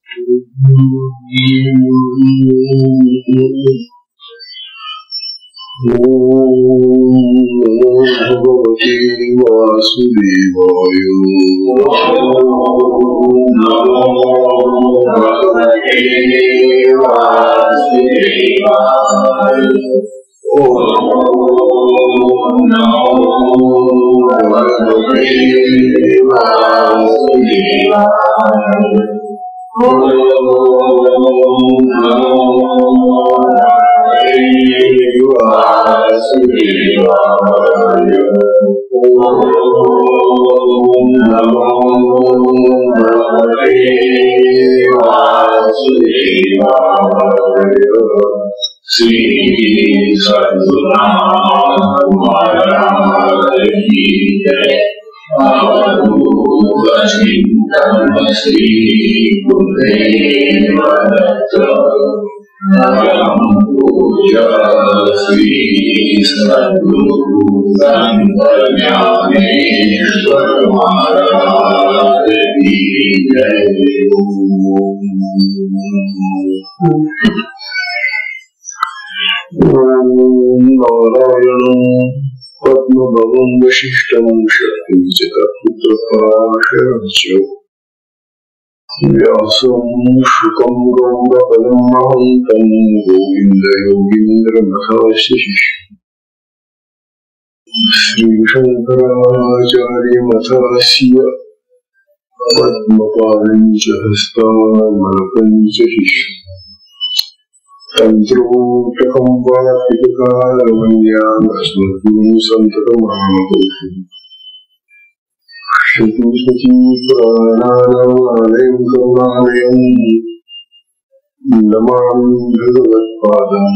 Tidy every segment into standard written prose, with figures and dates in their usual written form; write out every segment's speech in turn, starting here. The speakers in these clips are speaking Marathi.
भगवते वासुदेवाय। नमो भगवते वासुदेवाय। नमो भगवते वासुदेवाय। श्री सद्गुरुनाथ महाराज की जय। चिंतन श्री गुरुदेव दत्त। पूज्य श्री सद्गुरु संत ज्ञानेश्वर महाराज की जय। नारायणं पद्मभवं वसिष्ठं शक्तिं व्यासं शुकं गौडपदं महन्तं गोविन्दयोगीन्द्रमथाशिष्यम् श्रीशङ्कराचार्यमथास्य पद्मपादं च हस्तामलकं च शिष्यम् तन्त्रोटकं वापिकालवन्यान् अस्मद्गुरुं सन्ततमानतोऽस्मि। श्रुतिस्मृतिपुराणानामालयं करुणालयं नमामि भगवत्पादं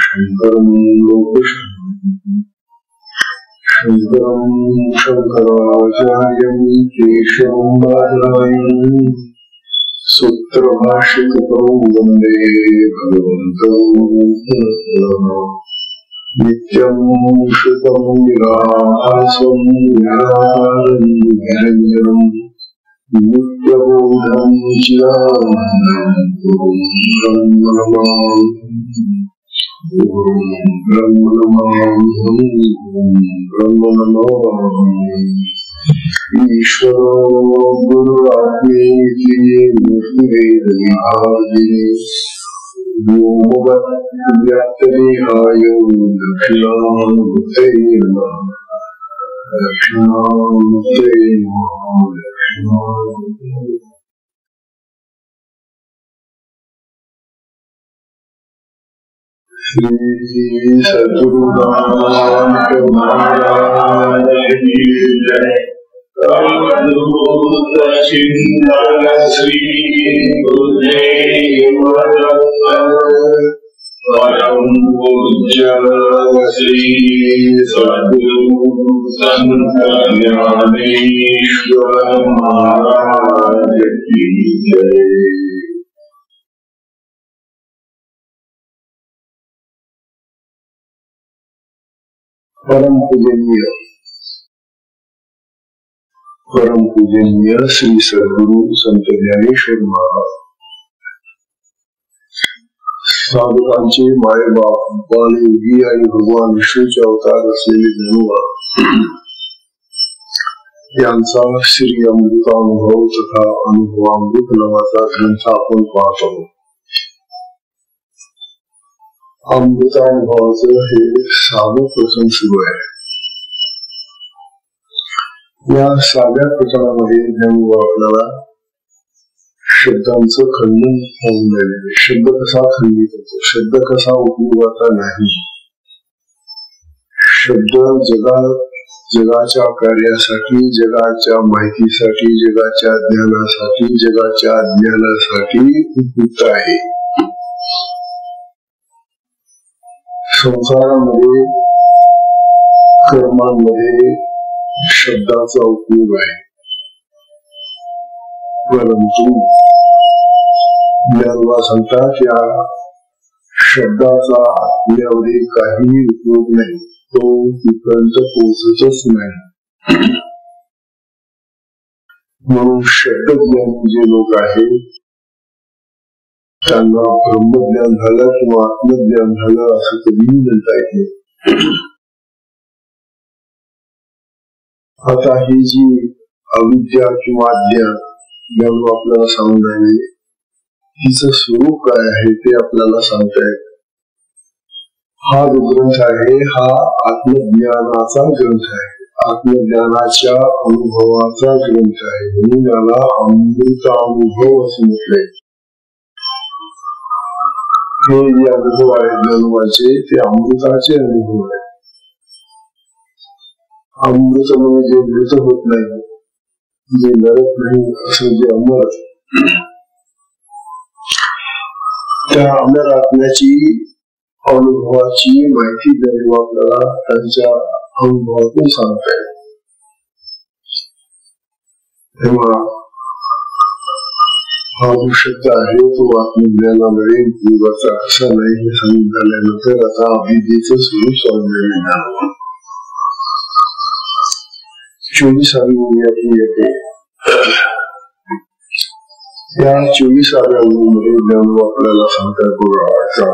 शङ्करं लोकशङ्करम्। शङ्करं शङ्कराचार्यं केशवं बादरायणं सूत्रभाष्यकृतौ वन्दे भगवन्तौ नित्यं श्रुतं निराभासं निराकारं निरञ्जनं नित्यबोधं चिदानन्दं गुरुं ब्रह्म नमामि। ईश्वरो गुरुरात्मेति मूर्तिभेदविभागिने व्योमवद्व्यक्तदेहाय दक्षिणामूर्तये नमः। दक्षिणामूर्तये नमः। श्री सद्गुरुनाथ महाराज की जय। चिंतन श्री गुरुदेव दत्त। परम पूज्य श्री सद्गुरु संत ज्ञानेश्वर महाराज की जय। परम पूजनीय श्री सद्गुरु संत ज्ञानेश्वर महाराज साधकांचे माय बाप आणि योगी आणि भगवान विष्णूचे अवतार असलेले धनुवा यांचा श्री अमृतानुभव तथा अनुभवामृत नावाचा ग्रंथ आपण पाहत आहोत। अमृतानुभवाचं हे 6वे प्रकरण सुरू आहे। या 6व्या प्रकरणामध्ये धनु आपल्याला शब्दांचं खंडन होऊन राहिले। शब्द कसा खंडित होतो, शब्द कसा उपयोगाचा नाही, शब्द जगाच्या कार्यासाठी, जगाच्या माहितीसाठी, जगाच्या ज्ञानासाठी उपयुक्त आहे। संसारामध्ये कर्मांमध्ये शब्दाचा उपयोग आहे, परंतु ज्ञानवा सांगतात या शब्दाचा आत्म्यामध्ये काहीही उपयोग नाही, तो तिथपर्यंत पोहोचतच नाही। म्हणून शब्दज्ञानी जे लोक आहेत त्यांना ब्रह्मज्ञान झालं किंवा आत्मज्ञान झालं असं कधीही म्हणता येत नाही. आता ही जी अविद्या किंवा अज्ञान ज्यामुळे आपल्याला सांगणार तिचं स्वरूप काय आहे ते आपल्याला सांगताय. हा जो ग्रंथ आहे हा आत्मज्ञानाचा ग्रंथ आहे, आत्मज्ञानाच्या अनुभवाचा ग्रंथ आहे, म्हणून याला अमृतानुभव असं म्हटलंय. हे जे अनुभव आहेत जन्माचे ते अमृताचे अनुभव आहेत. अमृत म्हणजे मृत होत नाही, जे मरत नाही असं जे अमर, त्या अमर आत्म्याची अनुभवाची माहिती देऊन आपल्याला त्यांच्या अनुभवातून सांगता येईल. तेव्हा हा जो शब्द आहे तो आत्मज्ञानामुळे जीवाचा कसा नाही हे सांगून झाल्यानंतर आता अविद्येचं स्वरूप समजून झालं. 24वी ओळी आपली येते. या 24व्या ओळीमध्ये ज्ञान आपल्याला सांगता बघा,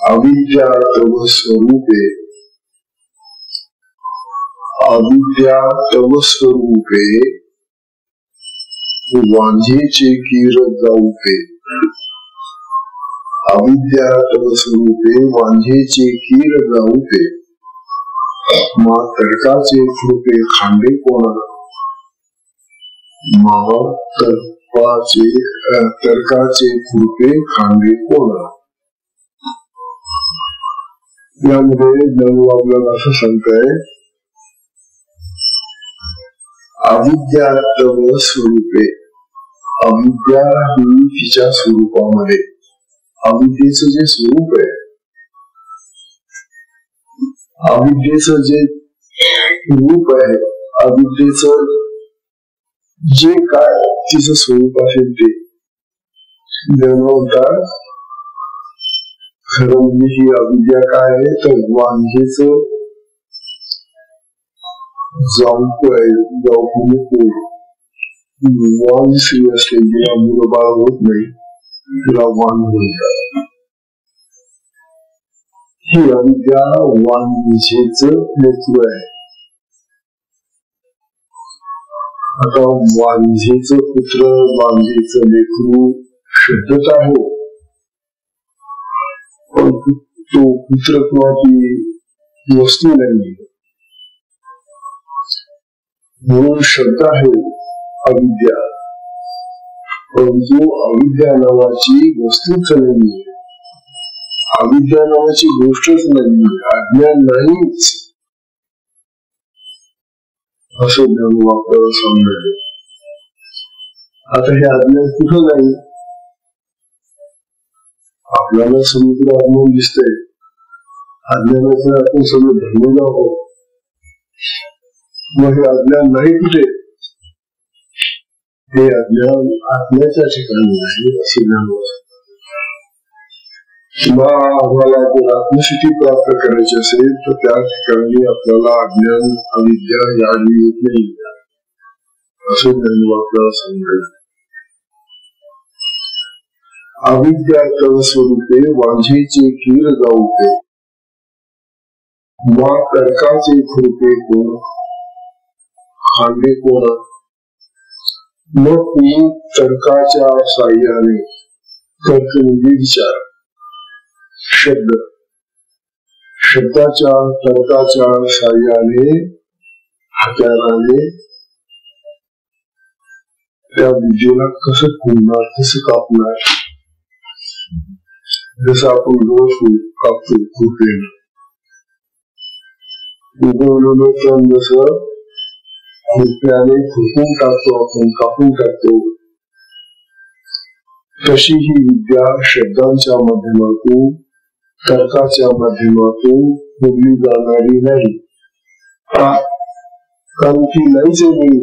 अविद्या तव स्वरूपे, अविद्या तव स्वरूपे वांझेचे कीर जाऊपे. अविद्या तव स्वरूपे वांझेचे कीर जाऊपे, मा तर्काचे कृपे खांडे कोणा. तर्काचे कृपे खांडे कोणा. यामध्ये ज्ञान आपल्याला असं सांगताय, अविद्या तव स्वरूपे, अविद्या ही तिच्या स्वरूपामध्ये, अविद्येचं जे स्वरूप आहे, अविद्येचं जे रूप आहे, अविद्येचं जे काय तिचं स्वरूप असेल ते म्हणतात. खरं म्हणजे ही अविद्या काय आहे तर वांझेच जाऊको आहे, जाऊको नको. वांझ स्त्री असले जेव्हा मुलं बाळ होत नाही तिला वांझ म्हणतात. ही अविद्या वांझेच लेकरू आहे. आता वांझेच पुत्र, वांझेच लेकरू शब्दच आहे, पण तो पुत्र किंवा ती वस्तू नाही, म्हणून शब्द आहे अविद्या, परंतु अविद्या नावाची वस्तूच नाही, अविद्या नावाची गोष्टच नाही, अज्ञान नाहीच असं ज्ञान आपल्याला समजायचं. आता हे अज्ञान कुठं जाईल? आपल्याला समुद्र अज्ञान दिसतंय, अज्ञानाचं आपण सगळं धरलेलं आहोत, मग हे अज्ञान नाही कुठे? हे अज्ञान आत्म्याच्या ठिकाणी नाही असे ज्ञान. किंवा आम्हाला जर आत्मस्थिती प्राप्त करायची असेल तर त्या ठिकाणी आपल्याला अज्ञान अविद्या यावी येत नाही असं ज्ञान आपल्याला सांगायचं. अविद्या तव स्वरूपे वांझेचे कीर जाऊपे, मा तर्काचे कृपे कोण खांडे कोण. मग तुम्ही तर्काच्या साह्याने, तर्क म्हणजे विचार, शब्द, शब्दाच्या तर्काच्या साह्याने, हत्याराने त्या विजेला कसं खुलणार, कसं कापणार. जसं आपण रोज कापतो खुरपेन, उगवलेलं तण जसं खुरप्याने खुरपून टाकतो, आपण कापून टाकतो, तशी ही विद्या शब्दांच्या माध्यमातून, तर्काच्या माध्यमातून बोलली जाणारी नाही. कारण ती नाहीच नाही.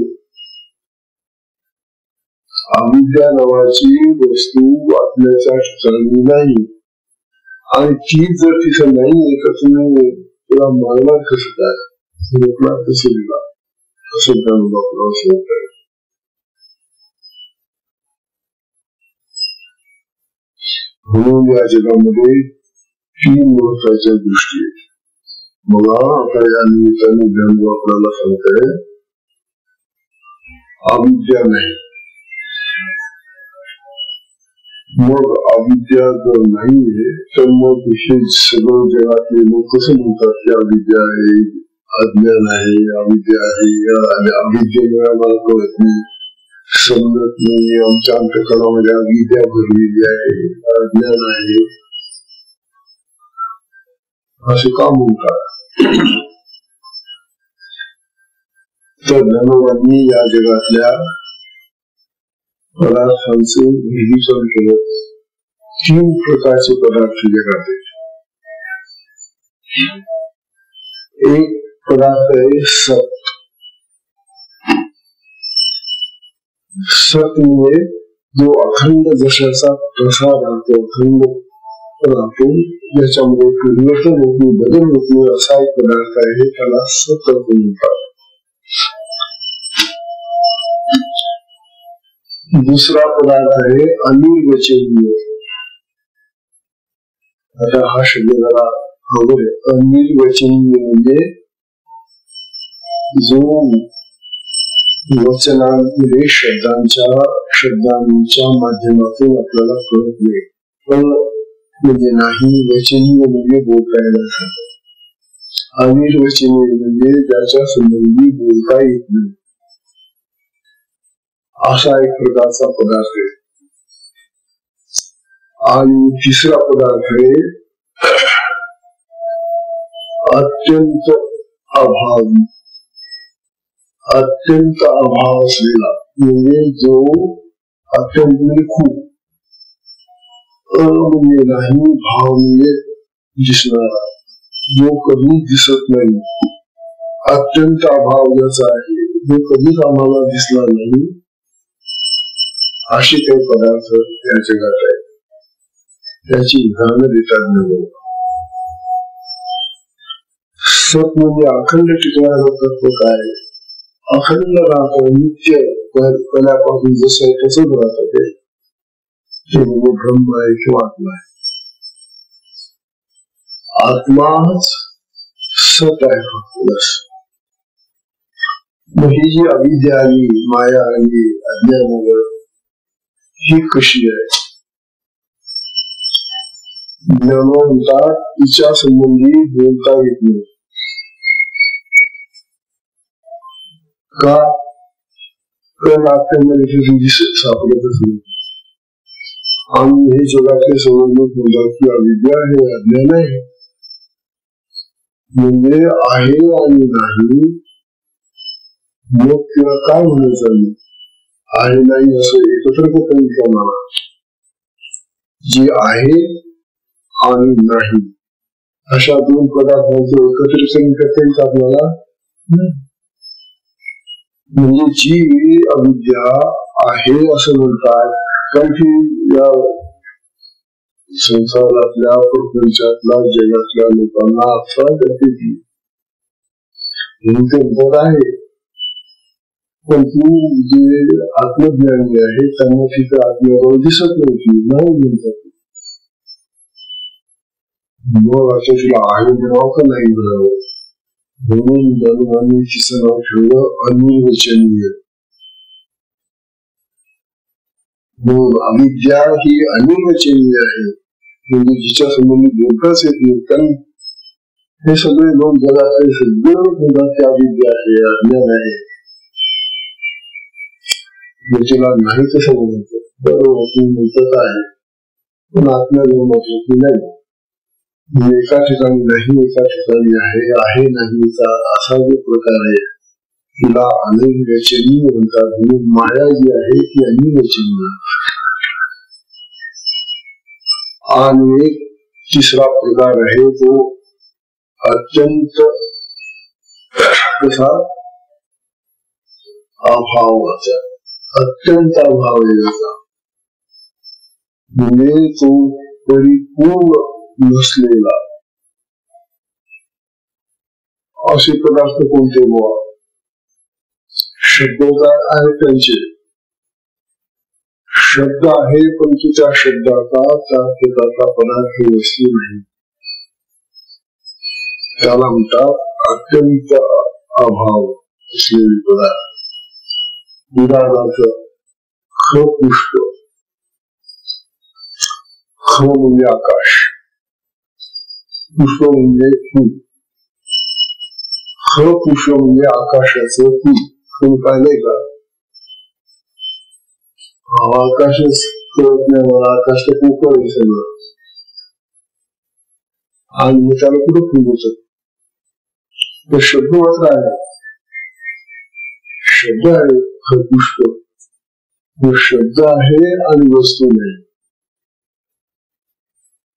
अविद्या नावाची वस्तू आपल्याच्या ठिकाणी नाही, आणि ती जर तिथं नाही तर तुम्ही तुला मारणार कसं काय, रोखणार कसं दिला, असं जाणून आपल्याला सांगताय. म्हणून या जगामध्ये 3 महत्वाच्या गोष्टी आहेत. बघा आता या निमित्ताने ज्ञानदेव आपल्याला सांगताय, अविद्या नाही. मग अविद्या जर नाहीये तर मग हे सगळं जगातले लोक कसं म्हणतात की अविद्या आहे, अज्ञान आहे, अविद्या आहे, आणि अविद्येमुळे आम्हाला कळत नाही, समजत नाही, आमच्या अंतःकरणामध्ये अविद्या भरलेली आहे, अज्ञान आहे, असे का म्हणतात? तर ज्ञानवांनी या जगातल्या पदार्थांचे विभाजन केलं. 3 प्रकारचे पदार्थ जगात आहेत. एक पदार्थ आहे सत. सत म्हणजे जो अखंड जशाचा प्रसार राहतो, अखंड राहतो, ज्याच्यामध्ये परिवर्तन होत नाही, बदल होत नाही, असा एक पदार्थ आहे, त्याला सत म्हणतात. दुसरा पदार्थ आहे अनिर्वचनीय. आता हा शब्द जरा अवघड आहे. अनिर्वचनीय म्हणजे जो वचनांमध्ये शब्दांच्या माध्यमातून आपल्याला कळत नाही. म्हणजे नाही, वचनीय म्हणजे बोलता येणार. अनिर्वचनीय म्हणजे ज्याच्या संबंधी बोलता येत नाही, असा एक प्रकारचा पदार्थ आहे. आणि तिसरा पदार्थ आहे अत्यंत अभाव. अत्यंत अभाव असलेला म्हणजे जो अत्यंत म्हणजे खूप, म्हणजे नाही, भाव म्हणजे दिसणारा, जो कधी दिसत नाही. अत्यंत अभाव ज्याचा आहे, जो कधीच आम्हाला दिसला नाही, असे काही पदार्थ त्या जगात आहेत. त्याची उदाहरणं देतात नाही. सत म्हणजे अखंड टिकणारं तत्व काय? अखंड राहतो, नित्य, पहिल्यापासून जसं आहे तसंच राहतं. ते म्हणजे ब्रह्म आहे किंवा आत्मा आहे. आत्माच सत आहे फक्त. मग ही जी अविद्या आली, माया आली, अज्ञान, ही कशी आहे? ज्ञानवंता तिच्या संबंधी बोलता येत नाही. का? कारण आपल्यामध्ये सापडतच नाही. आणि हे जगातले संबंध बोलतात की अविद्या हे अज्ञान आहे. म्हणजे आहे आणि नाही, मग तिला काय म्हणायचं? आहे नाही असं एकत्र कसं म्हणा? जे आहे आणि नाही अशा 2 पदार्थांचं एकत्रीकरण करता येईल आपल्याला. म्हणजे जी अविद्या आहे असं म्हणतात, कारण की या संसारातल्या, प्रपंचातल्या, जगातल्या लोकांना अफवा करते की म्हणत आहे, पण तू जे आत्मज्ञानी आहे त्यांना तिथं आत्म्यावर दिसत नव्हती, नाही म्हणतात. मग आता तुला आहे म्हणावं का नाही म्हणावं? म्हणून ज्ञानवांनी तिचं नाव ठेवलं अनिर्वचनीय. म्हणून अविद्या ही अनिर्वचनीय आहे, म्हणजे जिच्या संबंधी बोलताच येत नाही. कारण हे सगळे लोक जगातले सगळे म्हणतात की अविद्या आहे, अज्ञान आहे. तिला नाही कसं म्हणतो? बरोबर, ती म्हणतच आहे, पण आत्म्याला म्हटलं नाही. एका ठिकाणी नाही, एका ठिकाणी आहे, आहे नाहीचा असा जो प्रकार आहे, तिला अनिर्वचनीय म्हणतात. म्हणून माया जी आहे ती अनिर्वचनीय. आणि एक तिसरा प्रकार आहे तो अत्यंत कसा? अभावाचा. अत्यंत अभाव आहे त्याचा, म्हणजे तो परिपूर्ण नसलेला. असे पदार्थ कोणते? बुवा शब्द काय आहे त्यांचे? शब्द आहे, परंतु त्या शब्दाचा त्याचा पदार्थ वस्तू नाही. त्याला म्हणतात अत्यंत अभाव असलेले पदार्थ. उदाहरणार्थ ख पुष्प. ख म्हणजे आकाश, पुष्प म्हणजे फूल. ख पुष्प म्हणजे आकाशाचं फूल. फूल पाहिलंय का? आकाशच कळत नाही मला, आकाश तर पोकळ आहे सगळं, आणि त्याला कुठं फुल होत. तर शब्द मात्र आहे, शब्द आहे ख पुष्प. शब्द आहे आणि वस्तू नाही,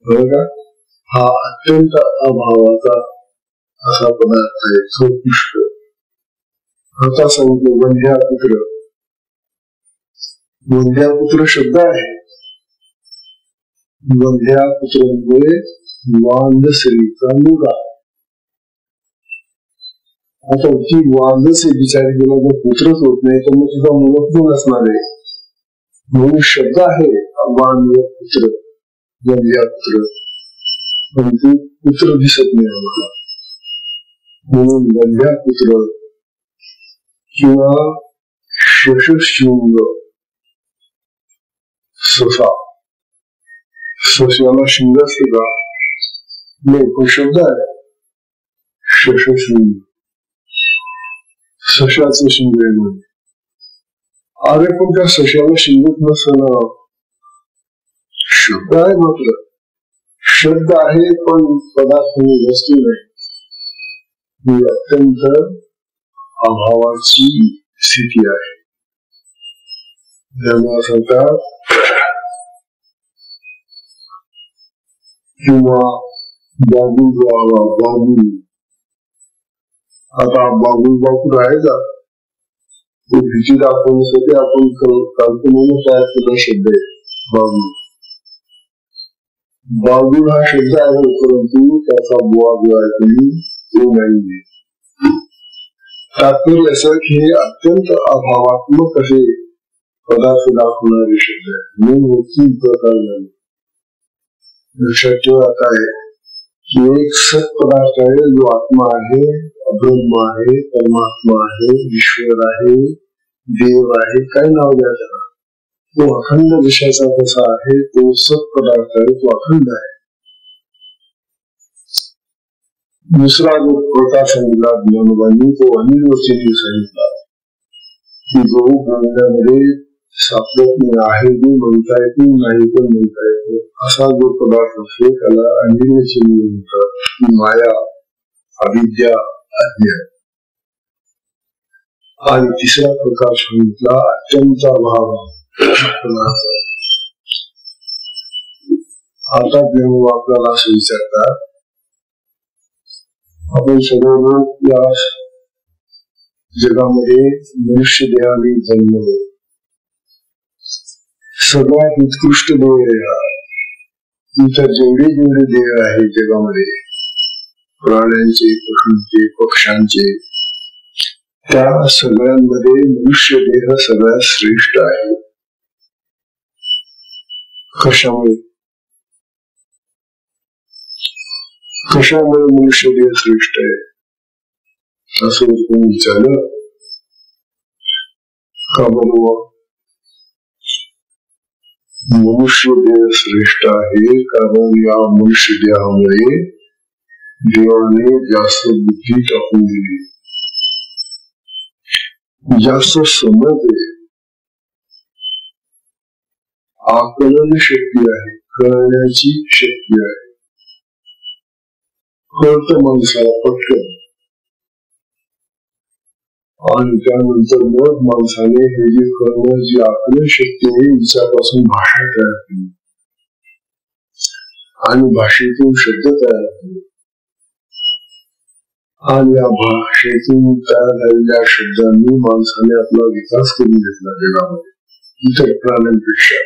बरोबर. हा अत्यंत अभावाचा असा पदार्थ आहे ख पुष्प. आता सांगतो वंध्या पुत्र. वंध्या पुत्र शब्द आहे. वंध्या पुत्र म्हणजे वांद स्त्रीचा मुलगा. आता ती वांद स्त्री बिचारी गेला जर पुत्रच होत नाही तर मग तिचा मुलगा कोण असणार आहे? म्हणून शब्द आहे वांद पुत्र, वंध्या पुत्र, परंतु पुत्र दिसत नाही आम्हाला, म्हणून वंध्या पुत्र किंवा शशशृंग. ससा, सस्याला शिंग असते का? नाही, पण शब्द आहे शशशृंग. सशाचं शिंग आहे म्हणजे. अरे पण त्या सशाला शिंगच नसताना शब्द आहे मात्र. शब्द आहे पण पदार्थ वस्तू नाही. ही अत्यंत अभावाची स्थिती आहे. ज्यामुळे सांगतात किंवा बाबुल बाबा बाबुल. आता बाबुल बाबू आहे का? तो भीती दाखवण्यासाठी आपण कल्पनेने तयार केला शब्द आहे बाबुल. बाबुल हा शब्द आहे, परंतु त्याचा बुवा जो आहे तो नाही. तात्पर्य असं की हे अत्यंत अभावात्मक असे पदार्थ दाखवणारे शब्द आहेत. म्हणून तीन प्रकार झाले. लक्षात ठेवा काय की एक सत पदार्थ आहे जो आत्मा आहे, ब्रह्म आहे, परमात्मा आहे, ईश्वर आहे, देव आहे, काय नाव द्या त्याला. तो अखंड विषयाचा कसा आहे, तो सत पदार्थ आहे, तो अखंड आहे. दुसरा जो प्रकार सांगितला ज्ञानोबांनी तो अनिर्वचनीय सांगितला की जो बोलण्यामध्ये सातत्य आहे, जो म्हणता येतो नाही पण म्हणता येतो असा जो पदार्थ असतो त्याला अनिर्वचनीय म्हणतात. की माया, अविद्या, अज्ञान. आणि तिसरा प्रकार सांगितला अत्यंत अभाव. आता जेव्हा आपल्याला असं विचारतात, आपण सर्व लोक या जगामध्ये मनुष्य देहाने जन्मलो. सगळ्यात उत्कृष्ट देह आहे. इतर जेवढे देह आहे जगामध्ये, प्राण्यांचे, पशूंचे, पक्ष्यांचे, त्या सगळ्यांमध्ये मनुष्य देह सगळ्यात श्रेष्ठ आहे. कशामुळे मनुष्य देह श्रेष्ठ आहे असं कोणी विचारलं का? बरोबर, मनुष्य देह श्रेष्ठ आहे कारण या मनुष्य देहामुळे देवाने जास्त बुद्धी टाकून दिली, जास्त समज आहे, आकलन शक्ती आहे, कळण्याची शक्ती आहे. कळतं माणसाला पटकन. आणि त्यानंतर मग माणसाने हे जे कळणं, जी आकलन शक्ती आहे हिच्यापासून भाषा तयार केली आणि भाषेतून शब्द तयार केले. आणि या भाषेतून तयार झालेल्या शब्दांनी माणसाने आपला विकास करून घेतला जगामध्ये इतर प्राण्यांपेक्षा.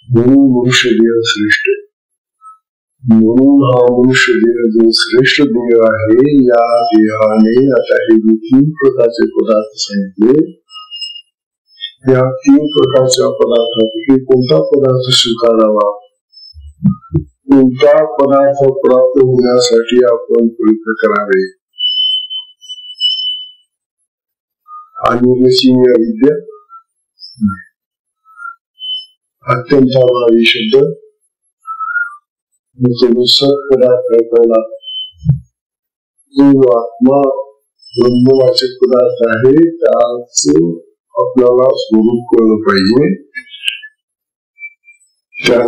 म्हणून मनुष्य देह श्रेष्ठ. म्हणून हा मनुष्य देह जो श्रेष्ठ देह आहे, या देहाने आता हे जे तीन प्रकारचे पदार्थ सांगितले या 3 प्रकारच्या पदार्थांपैकी कोणता पदार्थ स्वीकारावा, कोणता पदार्थ प्राप्त होण्यासाठी आपण प्रयत्न करावे. अनिर्वचनीय अविद्या, अत्यंत अभावी शब्द, सत पदार्थ कळला. जो आत्मा ब्रह्मवाचक पदार्थ आहे त्याच आपल्याला स्वरूप कळलं पाहिजे. त्या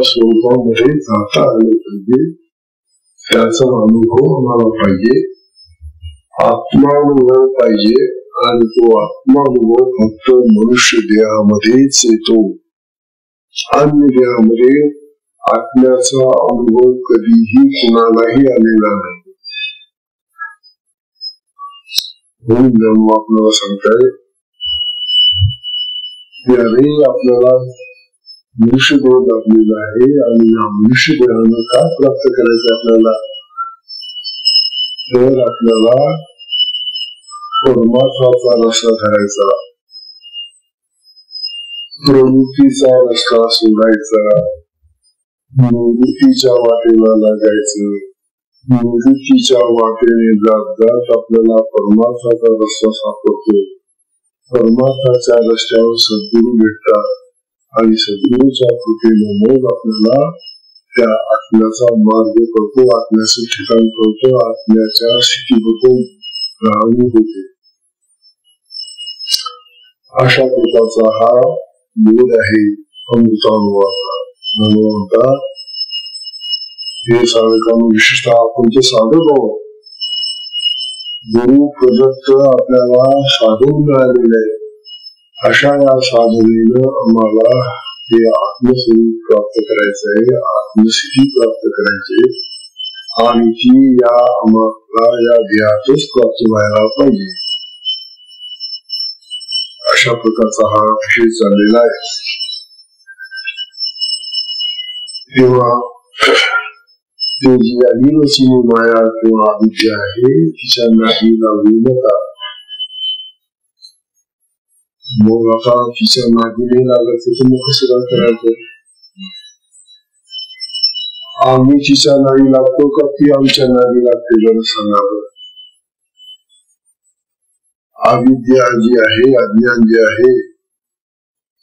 स्वरूपामध्ये जाता आलं पाहिजे. त्याचा अनुभव आम्हाला पाहिजे. आत्मानुभव पाहिजे. आणि तो आत्मानुभव फक्त मनुष्य देहामध्येच येतो. अन्य देहामध्ये आत्म्याचा अनुभव कधीही कुणालाही आलेला नाही. म्हणून आपल्याला सांगताय अरे आपल्याला मनुष्य देह लाभलेला आहे आणि या मनुष्य देहानं काय प्राप्त करायचं आपल्याला, तर आपल्याला परमार्थाचा रस्ता धरायचा, प्रवृत्तीचा रस्ता सोडायचा, निवृत्तीच्या वाटेला लागायचं. निवृत्तीच्या वाटेने जात जात आपल्याला परमार्थाचा रस्ता सापडतो. परमार्थाच्या रस्त्यावर सद्गुरू भेटतात आणि सद्गुरूच्या कृपेने मग आपल्याला त्या आत्म्याचा मार्ग करतो, आत्म्याचं ठिकाण करतो, आत्म्याच्या स्थितीबद्दल जाणीव होते. अशा प्रकारचा हा बोध आहे अमृतानुभवाचा. म्हणून हे साधकांना विशेषतः आपण जे साधक आहोत, गुरु प्रदत्त आपल्याला साधन मिळालेले आहे. अशा या साधनेनं आम्हाला हे आत्मस्वरूप प्राप्त करायचं आहे, आत्मस्थिती प्राप्त करायची आणि ती या आम्हाला या देहातच प्राप्त व्हायला पाहिजे. अशा प्रकारचा हा विषय चाललेला आहे. तेव्हा जी अनिर्वचनीय माया किंवा अविद्या आहे तिच्या नादी लागू नका. मग आता तिच्या नादी नाही लागत तर मग कसं करायचं? आम्ही तिच्या नादी लागतो का ती आमच्या नादी लागते? जरा सांगा. अविद्या जी आहे, अज्ञान जे आहे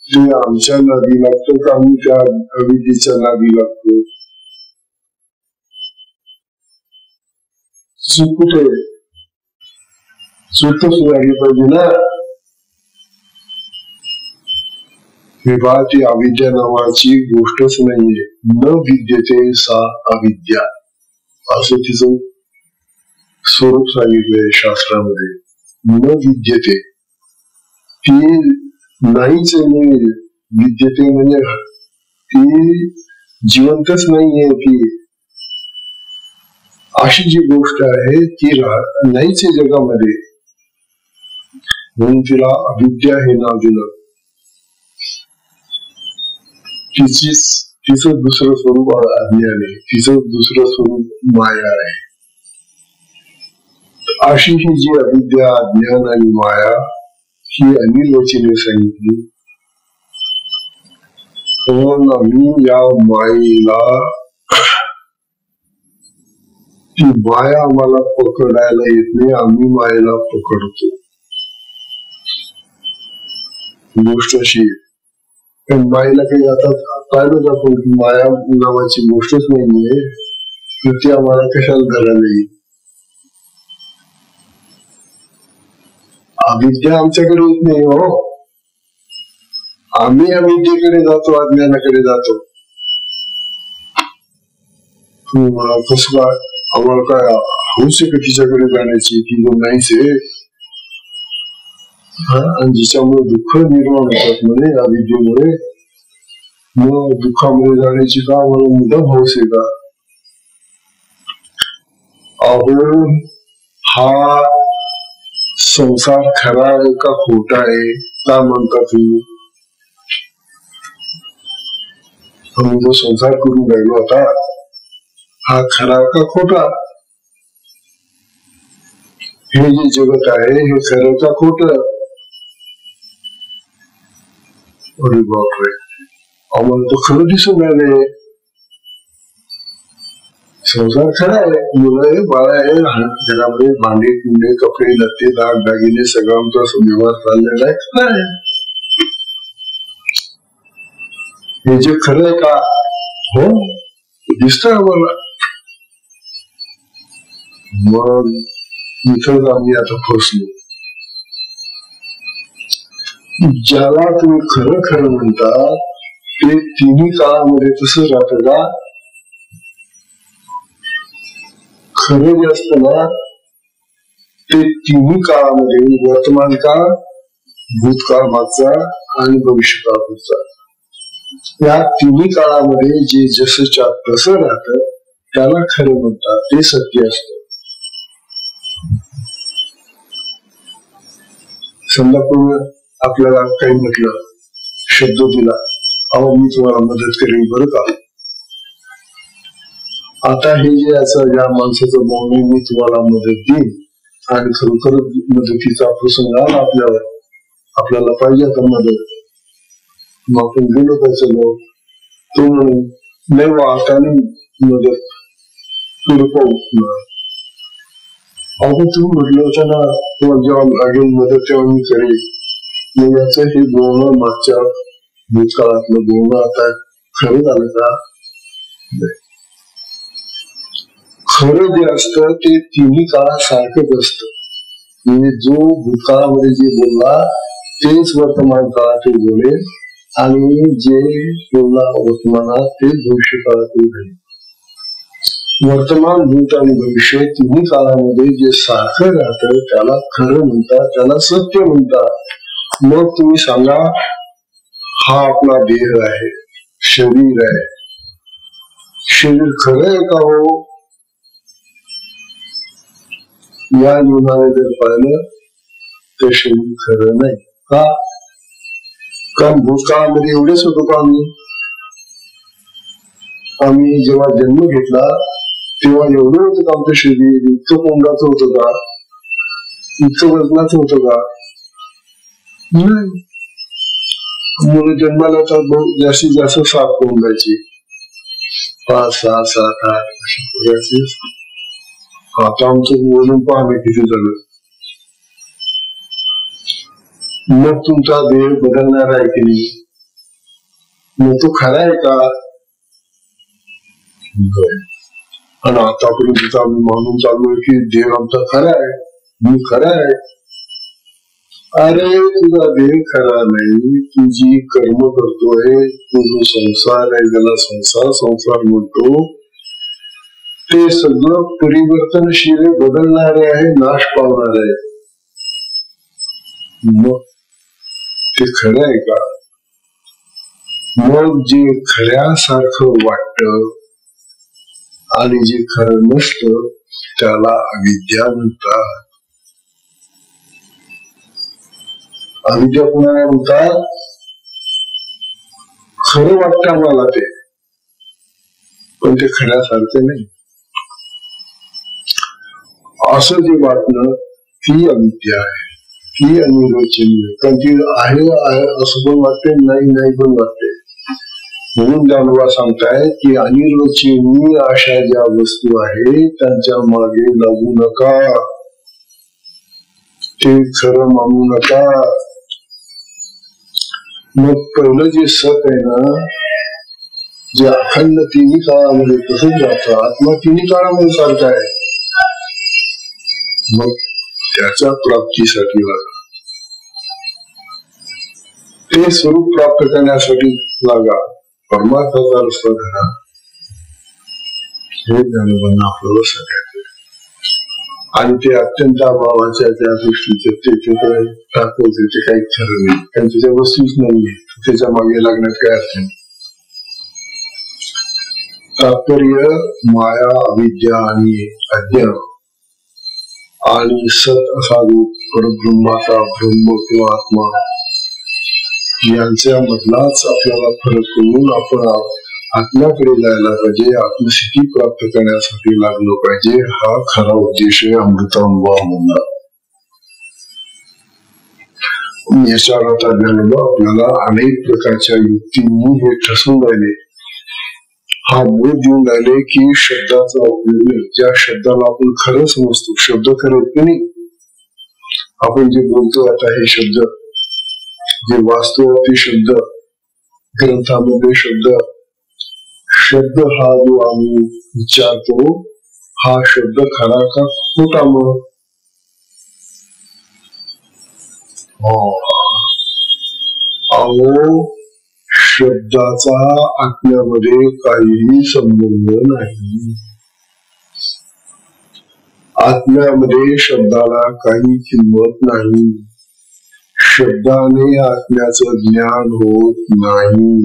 ते आमच्या नादी लागतो का आम्ही त्या अविद्येच्या नादी लागतो? चूक कुठे? चूक सुधारली पाहिजे ना. विवाह ती अविद्या नावाची गोष्टच नाहीये. न विद्यते सा अविद्या असं तिचं स्वरूप सांगितलंय शास्त्रामध्ये. न विद्यते ती नाहीच नाही. विद्यते म्हणजे ती जिवंतच नाहीये. ती अशी जी गोष्ट आहे ती नाहीच आहे जगामध्ये. म्हणून तिला अविद्या हे नाव दिलं. तिचं दुसरं स्वरूप अज्ञान आहे, तिचं दुसरं स्वरूप माया आहे. अशी ही जी अविद्या, अज्ञान आणि माया ही अनिर्वचनीय सांगितली. पण आम्ही या मायेला, ती माया आम्हाला पकडायला येत नाही, आम्ही मायेला पकडतो. गोष्ट अशी पण मायेला काही आता पाहिलं आपण की माया नावाची गोष्टच नाहीये, तर ती आम्हाला कशाला धरायला येईल? अविद्या आमच्याकडे येत नाही हो. आम्ही अविद्येकडे जातो, अज्ञानाकडे जातो. कसं काय आम्हाला काय हौस आहे का तिच्याकडे जाण्याची? ती जो नाहीच आहे. आणि जिच्यामुळे दुःख निर्माण होतात म्हणे अविद्येमुळे, मग दुःखामुळे जाण्याची का आम्हाला मुद्दाम हौस आहे का? अहो हा संसार खरा आहे का खोटा आहे का म्हणता तुम्ही? आम्ही जो संसार करून राहिलो आता, हा खरा का खोटा? हे जे जगत आहे हे खरं का खोट? अरे बापरे, आम्हाला तर खरं दिसून राहिले. संसार खरा आहे, मुलं आहे, बाळ आहे, घरामध्ये भांडे कुंडे कपडे लत्ते दाग दागिने सगळं आमचा व्यवहार चाललेला आहे, खरं आहे. हे जे खरं आहे का? हो, दिसतंय आम्हाला. मग इथंच आम्ही आता फसलो. ज्याला तुम्ही खरं खरं म्हणता ते तिन्ही काळामध्ये तसं राहतं का? खरं जे असतं ना ते तिन्ही काळामध्ये, वर्तमान काळ, भूतकाळ मागचा आणि भविष्यकाळ पुढचा, या तिन्ही काळामध्ये जे जसंच्या तसं राहतं त्याला खरं म्हणतात, ते सत्य असतं. समजा कोणी आपल्याला काही म्हटलं, शब्द दिला, अहो मी तुम्हाला मदत करेन बरं का. आता हे जे असं या माणसाचं मौन, मी तुम्हाला मदत देईन, आणि खरोखर मदतीचा प्रसंग आला आपल्यावर, आपल्याला पाहिजे आता मदत, मग आपण गेलो त्याचं लोक, तो म्हणून नाही वा आता नाही मदत पुढे पाहू. अगं तुम्ही म्हटलं होतं ना तुम्हाला जेव्हा लागेल मदत तेव्हा मी करेन. मग याचं हे बोलणं मागच्या भूतकाळातलं बोलणं आता खरं झालं का? खरं जे असतं ते तिन्ही काळात सारखंच असतं. म्हणजे जो भूतकाळामध्ये जे बोलला तेच वर्तमान काळात बोलेल, आणि जे बोलला वर्तमानात ते भविष्य काळात घडेल. वर्तमान, भूत आणि भविष्य तिन्ही काळामध्ये जे सारखं राहतं त्याला खरं म्हणतात, त्याला सत्य म्हणतात. मग तुम्ही सांगा, हा आपला देह आहे, शरीर आहे, शरीर खरं आहे का हो? या नियमाने जर पाहिलं तर शरीर खरं नाही. का? कारण भूतकाळामध्ये एवढेच होतो का आम्ही जेव्हा जन्म घेतला तेव्हा एवढं होतं का आमचं शरीर? इतकं कोंडाचं होतं का? इतकं वजनाचं होतं का? नाही. मुलं जन्माला तर जास्तीत जास्त 7 कोंडाची, 5, 6, 7, 8 अशा प्रकारचे. आता आमचं वजन पाहणं किती झालं. मग तुमचा देह बदलणार आहे की नाही? मग तो खरा आहे का? आणि आतापर्यंत आम्ही मानून चालू आहे की देह आमचा खरा आहे, मी खरा आहे. अरे तुझा देह खरा नाही, तुझी कर्म करतोय, तुझा संसार आहे ज्याला संसार म्हणतो, ते सगळं परिवर्तनशील, बदलणारे आहे, नाश पावणार आहे. मग ते खरं आहे का? मग जे खऱ्यासारखं वाटतं आणि जे खरं नसतं त्याला अविद्या म्हणतात. अविद्या कोणाला म्हणतात? खरं वाटतं मला ते, पण ते खऱ्यासारखं नाही असं जे वाटणं, ती अविद्या आहे, ती अनिर्वचनीय. कारण ती आहे असं पण वाटते, नाही पण वाटते. म्हणून ज्ञानोबा सांगताय की अनिर्वचनीय अशा ज्या वस्तू आहेत त्यांच्या मागे लागू नका, ते खरं मानू नका. मग पहिलं जे सत आहे ना, जे अखंड तिन्ही काळामध्ये तसंच जातं, आत्मा तिन्ही काळामध्ये सारखा आहे. मग त्याच्या प्राप्तीसाठी लागा, ते स्वरूप प्राप्त करण्यासाठी लागा, परमार्थाचा रस्ता धरा. हे ज्ञानोबांना आपल्याला सांगायचं. आणि ते अत्यंत अभावाच्या त्या दृष्टीचे ते दाखवते, ते काही खरं नाही, कारण त्याच्या वस्तूच नाहीये, त्याच्या मागे लागण्यात काय अर्थ नाही. तात्पर्य माया, अविद्या आणि अज्ञान आणि सत असा रूप परब्रह्माचा ब्रह्म किंवा आत्मा यांच्या मधलाच आपल्याला फरक करून आपण आत्म्याकडे जायला पाहिजे, आत्मस्थिती प्राप्त करण्यासाठी लागलो पाहिजे. हा खरा उद्देश आहे अमृतानुभव म्हणला. याच्यावर आता ज्ञानोबा आपल्याला अनेक प्रकारच्या युक्तींनी हे ठसून राहिले, हा बोध देऊन राहिले की शब्दाचा उपयोग ज्या शब्दाला आपण खरं समजतो, शब्द खरं की नाही, आपण जे बोलतो आता हे शब्द, जे वास्तव ते शब्द, ग्रंथामध्ये शब्द, शब्द हा जो आम्ही विचारतो हा शब्द खरा का खोटा? मग अहो, शब्दाचा आत्म्यामध्ये काहीही संबंध नाही. आत्म्यामध्ये शब्दाला काही किंमत नाही. शब्दाने आत्म्याचं ज्ञान होत नाही.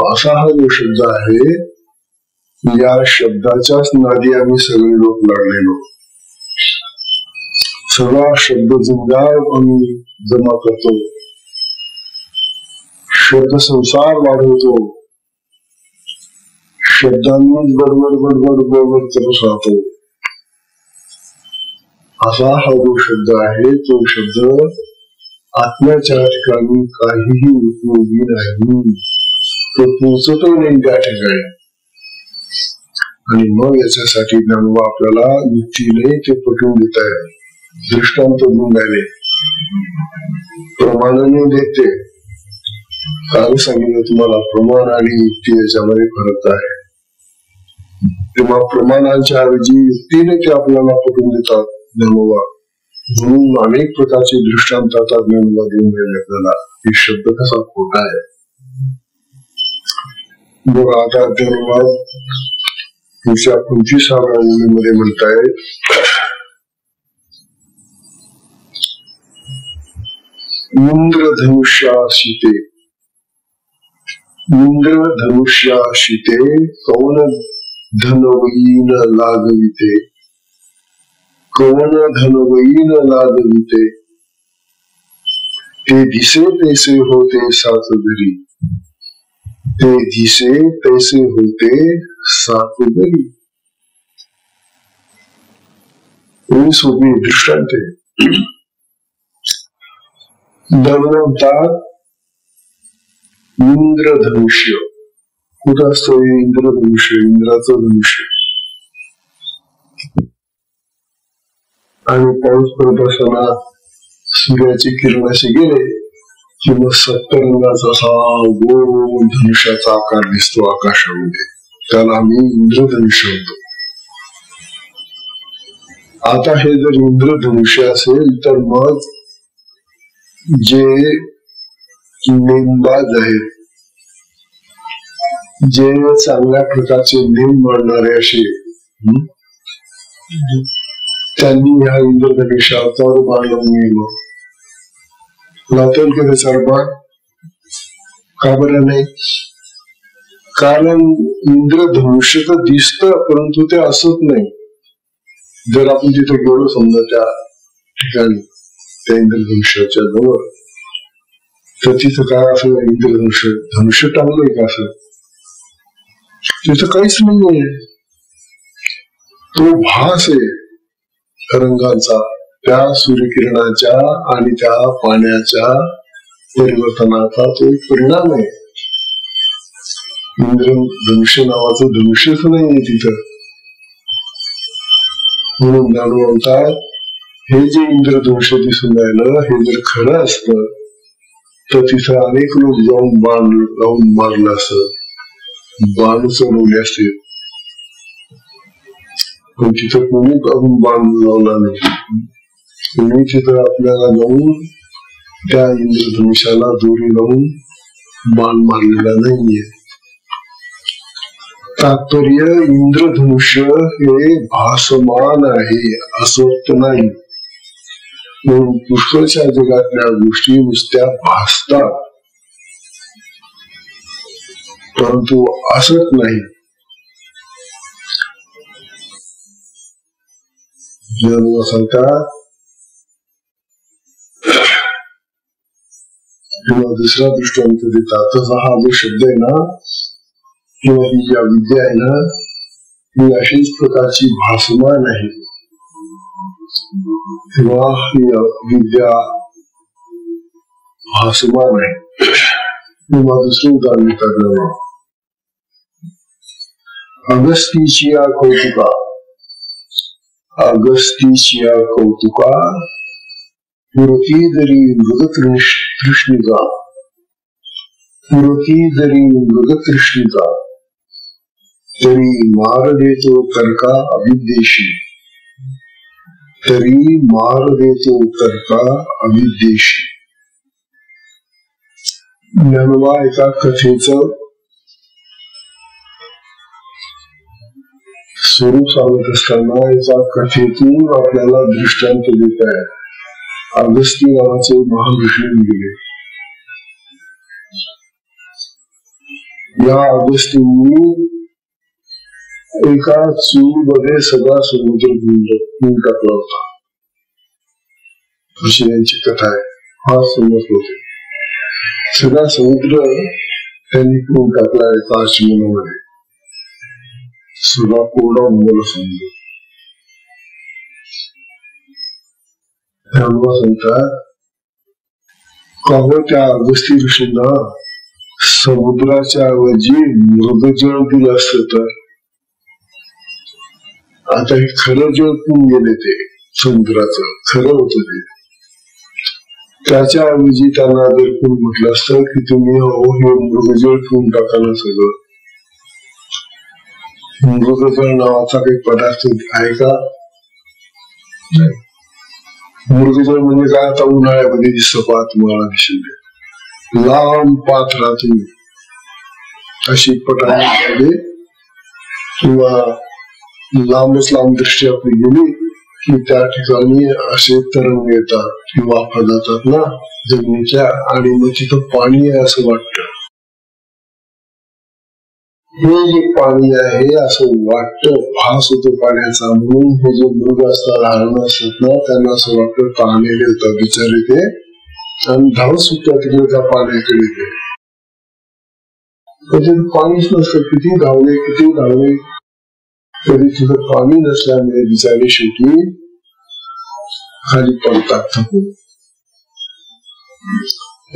असा हा जो शब्द आहे, या शब्दाच्याच नादी आम्ही सगळे लोक लागलेलो. सगळा शब्द जिंगाळ आम्ही जमा करतो, शब्द संसार वाढवतो, शब्दांनीच बडबड बडबड बडबड करत राहतो. असा हा जो शब्द आहे, तो शब्द आत्म्याच्या ठिकाणी काहीही उपयोगी नाही. तो पोचतो नाही त्या ठिकाणी. आणि मग याच्यासाठी ज्ञानोबा आपल्याला युक्तीने ते पटवून देत आहे, दृष्टांत देऊन राहिले, प्रमाणाने देते. काल सांगितलं तुम्हाला प्रमाण आणि युक्ती याच्यामध्ये फरक आहे. तेव्हा प्रमाणांच्या ऐवजी युक्तीने ते आपल्याला पटवून देतात ज्ञानोबा. म्हणून अनेक प्रकारचे दृष्टांत आता ज्ञानोबा देऊन राहिले आपल्याला, हे शब्द कसा खोटा आहे. बघा आता ज्ञानोबा पुढच्या 25व्या ओळीमध्ये म्हणतायत, इंद्रधनुष्याशिते इंद्रधनुष्याशिते कवन धनवयीन लागविते, कवन धनवयीन लागविते, ते दिसे तैसे होते सात घरी, ते दिसे तैसे होते सात घरी. सोपी दृष्टांत आहे. धन्वंतात इंद्रधनुष्य कुठं असतं? इंद्रधनुष्य, इंद्राचं धनुष्य. आणि पाऊस पडत असताना सूर्याचे किरण असे गेले कि मग सप्तरंगाचा असा गोल धनुष्याचा आकार दिसतो आकाशामध्ये, त्याला आम्ही इंद्रधनुष्य म्हणतो. आता हे जर इंद्रधनुष्य असेल तर मग जे नेमबाज आहेत, जे चांगल्या प्रकारचे नेम मांडणारे असे, त्यांनी ह्या इंद्रधनुष्यावर बाण लावून गेलो. लावतील की त्याच्यावर बाण? का बरं नाही? कारण इंद्रधनुष्य तर दिसत, परंतु ते असत नाही. जर आपण तिथे गेलो समजा त्या ठिकाणी, त्या इंद्रधनुष्याच्या जवळ, तर तिथं काय असं धनुष्य टांगलंय का? असं तिथं काहीच नाहीये. तो भास आहे रंगाचा, त्या सूर्यकिरणाच्या आणि त्या पाण्याच्या परिवर्तनाचा तो एक परिणाम आहे. इंद्रधनुष्य नावाचं धनुष्यच नाहीये तिथं. म्हणून ज्ञानोबा म्हणतात, हे जे इंद्रधनुष्य दिसून राहिलं, हे जर खरं असतं तर तिथं अनेक लोक जाऊन बाण लावून मारलं असतं, बाण चढवले असते. पण तिथं कोणी जाऊन बाण लावला नाही. कोणी तिथं आपल्याला जाऊन त्या इंद्रधनुष्याला दोरी लावून बाण मारलेला नाहीये. तात्पर्य इंद्रधनुष्य हे भासमान आहे, अस्वस्थ नाही. म्हणून पुष्कळच्या जगातल्या गोष्टी नुसत्या भासतात, परंतु असत नाही. सांगतात किंवा दुसरा दृष्टांत देतात, तसा हा जो शब्द आहे ना, किंवा ही ज्या विद्या आहे ना, ही अशीच प्रकारची भासमान आहे. तेव्हा ही अविद्या भासमान आहे. किंवा दुसरं उदाहरण करणार, अगस्तीचिया कौतुका, अगस्तीचिया कौतुका पुरती जरी मृगतृष्णिका, पुरती जरी मृगतृष्णिका, तरी मार देतो तर्का अविद्येशी, तरी मार देतो तर्का अविद्येशी. ज्ञानोबा एका कथेचं स्वरूप सांगत असताना एका कथेतून आपल्याला दृष्टांत देत आहे. अगस्ती नावाचे महाऋषी गेले. या अगस्तींनी एका चूळमध्ये सगळा समुद्र घेऊन टाकला होता, अशी यांची कथा आहे. हा समज होते. सगळा समुद्र त्यांनी घेऊन टाकला एका आश्रमामध्ये. सगळा कोरडा उमला समुद्र. त्यामुळे सांगतात का त्या अगस्ती ऋषींना समुद्राच्या ऐवजी मृगजळ दिलं असतं तर. आता हे खरं जळ पिऊन गेले, ते समुद्राचं खरं होतं ते. त्याच्या ऐवजी त्यांना जर कोण म्हटलं असतं की तुम्ही हे मृगजळ पिऊन टाका ना सगळं. मृगजळ नावाचा काही पदार्थ आहे का? मृगजळ म्हणजे काय? आता उन्हाळ्यामध्ये दिसतं पहा तुम्हाला, दिसेल लांब पाथरातून अशी पटाने किंवा लांबच लांब दृष्टी आपली गेली की त्या ठिकाणी असे तरंग येतात किंवा वाफा जातात ना जमिनीच्या, आणि मग तिथं पाणी आहे असं वाटतं. हे जे पाणी आहे असं वाटतं, भास होतो पाण्याचा. म्हणून हे जे मृग असतात, लहान असतात ना, त्यांना असं वाटतं पाण्याने होतात बिचारे ते, आणि धाव सुटतात तिकडे त्या पाण्याकडे. ते त्याच्यात पाणीच नसतं. किती धावले तरी तिथं पाणी नसल्यामुळे बिचारे शेवटी खाली पडतात थकून.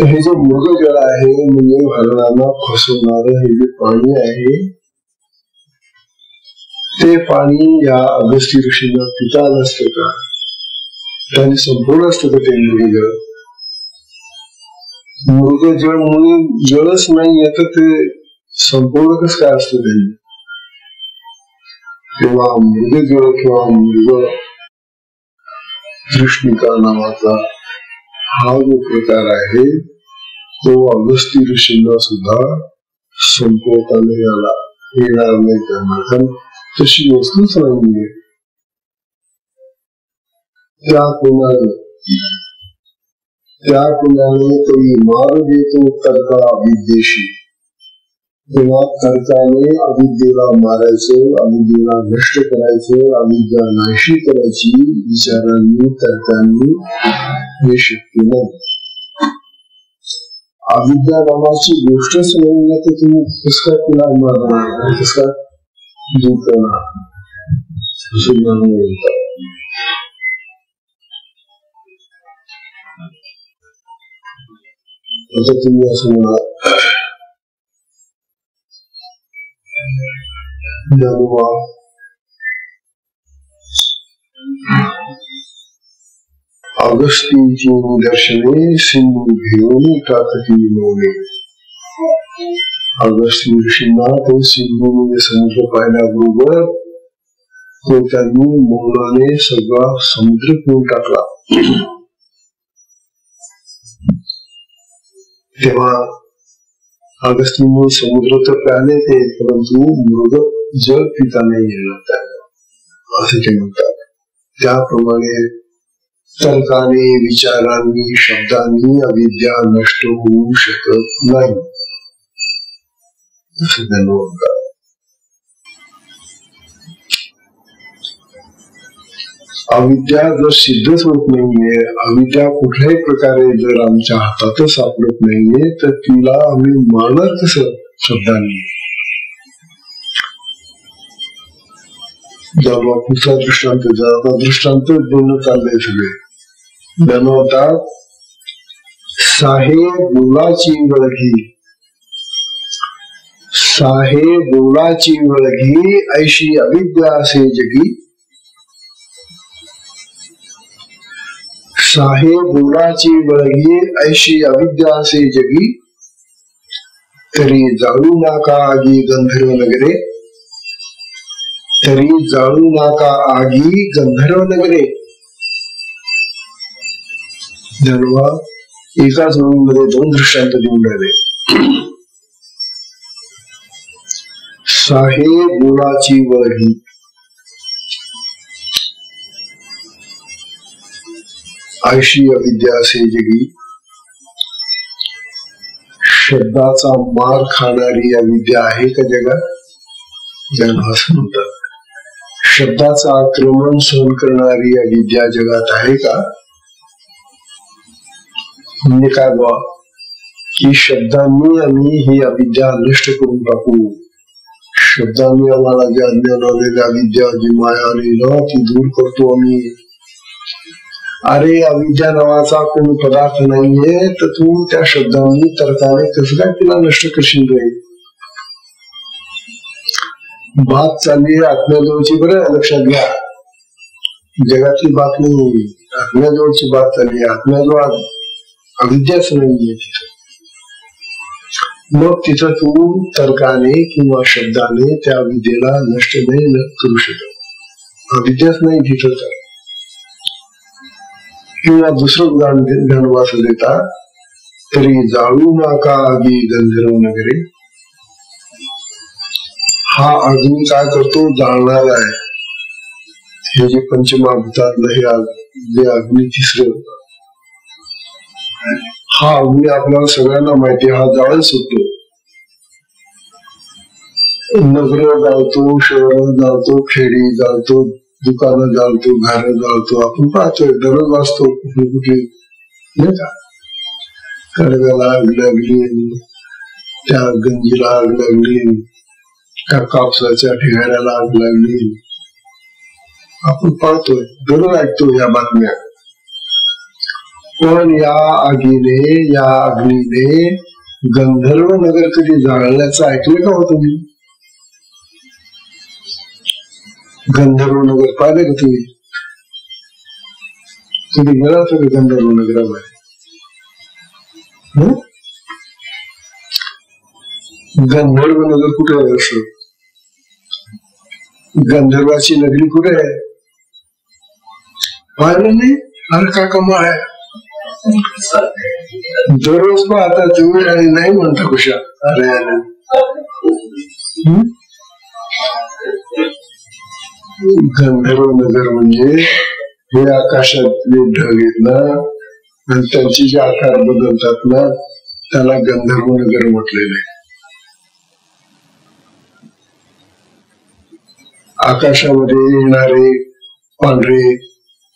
हे जे मृगजळ आहे म्हणजे हरणांना फसवणार हे जे पाणी आहे, ते पाणी या अगस्ती ऋषींना पिता नसतं का? त्यांनी संपूर्ण असतं का ते मृगजळ? मृगजळ म्हणून जळच नाही येत, ते संपूर्ण कसं काय असतं त्यांनी? तेव्हा मृगजळ किंवा मृग तृष्णिका नावाचा हा जो प्रकार आहे तो अगस्ती ऋषींना सुद्धा संपवता येणार नाही त्यांना, कारण तशी वस्तूच नाहीये. त्या कोणाने तरी मार देतो तर्का अविद्येशी. तेव्हा तर्काने अविद्येला मारायचं, अविद्येला नष्ट करायचं, अविद्या नाशी करायची विचारांनी तर्कांनी हे शक्य नाही. अविद्या नावाची गोष्टच नाही तर तुम्ही कसं काय तिला मारणार, कसं काय दूर करणार असं जाणून येतात. आता तुम्ही असं म्हणा ज्ञानोबा अगस्तींची निदर्शने सिंधू घेऊन टाकती मोने. अगस्ती ऋषींना तो सिंधू म्हणजे समुद्र पाहिल्याबरोबर तो त्यांनी मौनाने सगळा समुद्र पिऊन टाकला. तेव्हा अगस्तींनी समुद्र तर प्याले ते, परंतु मृग जल पिता नाही येणार त्यांना असे ते म्हणतात. त्याप्रमाणे तर्काने विचारांनी शब्दांनी अविद्या नष्ट होऊ शकत नाही असे त्यांना म्हणतात. अविद्या जर सिद्धच होत नाहीये, अविद्या कुठल्याही प्रकारे जर आमच्या हातातच सापडत नाहीये, तर तिला आम्ही मानत कसं शब्दांनी? पुढचा दृष्टांत दृष्टांत बोलणं चाललंय सगळे बनवतात. साहे बोलाची वळगी, साहे बोलाची वळगी ऐशी अविद्या असे जगी. साहे बोलाची वळगी ऐशी अविद्या असे जगी. तरी जाळू नाका आगी गंधर्व नगरे, तरी जाळू नाका आगी गंधर्व नगरे. धन्वा एकाच ओळीमध्ये दोन दृष्टांत देऊन राहिले. साहे बोलाची वळगी, ऐशी अविद्या असे जगी. शब्दाचा मार खाणारी अविद्या आहे का जगात? ज्यांना असं म्हणतात. शब्दाचं आक्रमण सहन करणारी अविद्या जगात आहे का? म्हणजे काय बा की शब्दांनी आम्ही ही अविद्या नष्ट करून टाकू. शब्दांनी आम्हाला जे अज्ञान आलेली अविद्या, जी माया आली ना, ती दूर करतो आम्ही. अरे अविद्या नावाचा कोणी पदार्थ नाहीये, तर तू त्या शब्दांनी तर्काने कसं काय तिला नष्ट करशील रे? बात चालली आत्म्याजवळची, बरं लक्षात घ्या. जगातली बात नाही, आत्म्याजवळची बात चालली. आत्म्याजवळ अविद्याच नाहीये तिथं. मग तिथं तू तर्काने किंवा शब्दाने त्या अविद्येला नष्ट नाही करू शकत. अविद्याच नाही तिथं. तर किंवा दुसरं उदाहरण धनवास देतात. तरी जाळू नाका आगी गंधर्व नगरे. हा अग्नी काय करतो? जाळणार आहे. हे जे पंचमहाभूतातलं हे अग्नी तिसरं, हा अग्नी आपल्याला सगळ्यांना माहिती, हा जाळ सुटतो. नगर जाळतो, शहर जाळतो, खेडी जाळतो, दुकानं जाळतो, घर जाळतो. आपण पाहतोय दररोज वाचतो कुठे कुठे, नाही का? कडव्याला आग लागली, त्या गंजीला आग लागली, त्या कापसाच्या ठिकाणाला आग लागली. आपण पाहतोय, दररोज ऐकतो या बातम्या. पण या आगीने, या अग्नीने गंधर्व नगर कधी जाळण्याचं ऐकलं का हो तुम्ही? गंधर्व नगर पाहिले का तुम्ही? कधी गेला होता का गंधर्व नगरामध्ये? गंधर्व नगर कुठे आहे? असं गंधर्वाची नगरी कुठे आहे? पाहिलं नाही? अरे का कमाल आहे. दररोज पाहता तुम्ही आणि नाही म्हणता कुशा. अरे गंधर्व नगर म्हणजे हे आकाशातले ढग आहेत ना, आणि त्यांचे जे आकार बदलतात ना, त्याला गंधर्व नगर म्हटलेले. आकाशामध्ये येणारे पांढरे,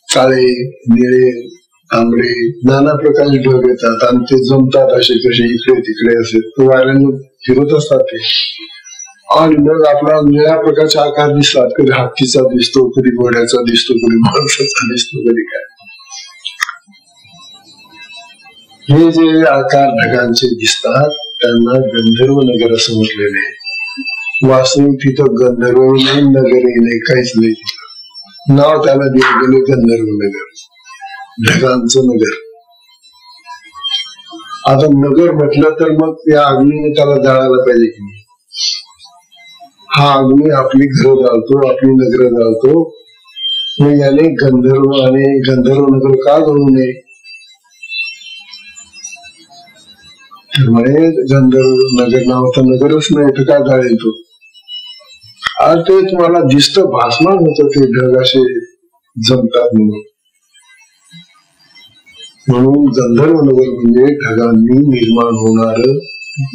काळे, निळे, तांबडे नाना प्रकारचे ढग येतात आणि ते जमतात असे कसे इकडे तिकडे असे वाऱ्याने फिरत असतात ते. आणि मग आपला निळ्या प्रकारचे आकार दिसतात. कधी हत्तीचा दिसतो, कधी घोड्याचा दिसतो, कधी माणसाचा दिसतो, कधी काय. हे जे आकार ढगांचे दिसतात त्यांना गंधर्व नगर असं म्हटलेले. वास्तविक तिथं गंधर्वही नाही, नगरही नाही, काहीच नाही. नाव त्याला दिले गेले गंधर्व नगर, ढगांचं नगर. आता नगर म्हटलं तर मग त्या अग्नीने त्याला जाळायला पाहिजे की नाही? हा अग्नी आपली घरं जाळतो, आपली नगर जाळतो. मग याने गंधर्व आणि गंधर्व नगर का जळू नये? त्यामुळे गंधर्व नगर नावाचं नगरच नाही तर का जाळेल तो? आज ते तुम्हाला दिसतं, भासमान होतं ते ढग असे जमतात म्हणून. म्हणून गंधर्व नगर म्हणजे ढगांनी निर्माण होणार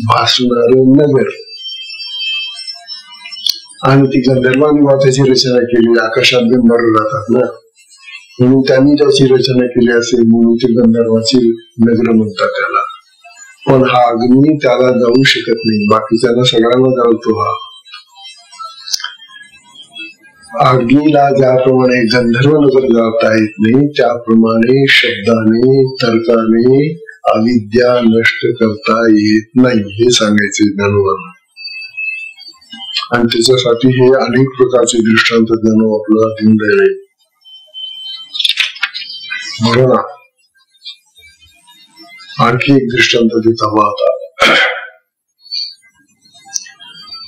भासणार नगर. आणि ती गंधर्वांनी त्याची रचना केली. आकाशात गंधर्व राहतात ना, म्हणून त्यांनी त्याची रचना केली असेल, म्हणून ते गंधर्वाची नगर म्हणतात त्याला. पण हा अग्नी त्याला जाऊ शकत नाही, बाकीच्याला सगळ्यांना जाळतो हा. आगीला ज्याप्रमाणे गंधर्व नजर जाता येत नाही, त्याप्रमाणे शब्दाने तर्काने अविद्या नष्ट करता येत नाही, हे सांगायचे ज्ञानोबांना. आणि त्याच्यासाठी हे अनेक प्रकारचे दृष्टांत ज्ञानोबा आपल्याला देऊन राहिले. म्हणून आणखी एक दृष्टांत देता आता.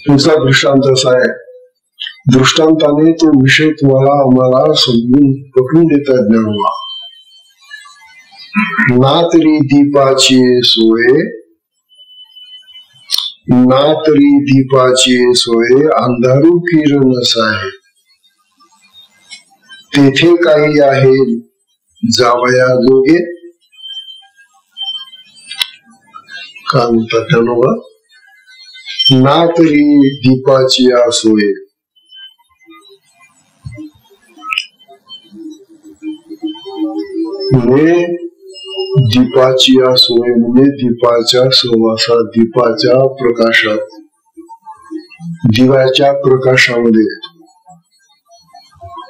पुढचा दृष्टांत असा आहे, दृष्टांताने तो विषय तुम्हाला आम्हाला समजून पकडून देतात ज्ञानोबा. ना तरी दीपाची सोय, ना तरी दीपाची सोय अंधारू किरण आहे, तेथे काही आहे जावया जोगे. का म्हणतात ज्ञानोबा? ना तरी दीपाची सोय, म्हणजे दीपाची सोय म्हणजे दीपाच्या सहवासात, दीपाच्या प्रकाशात, दिव्याच्या प्रकाशामध्ये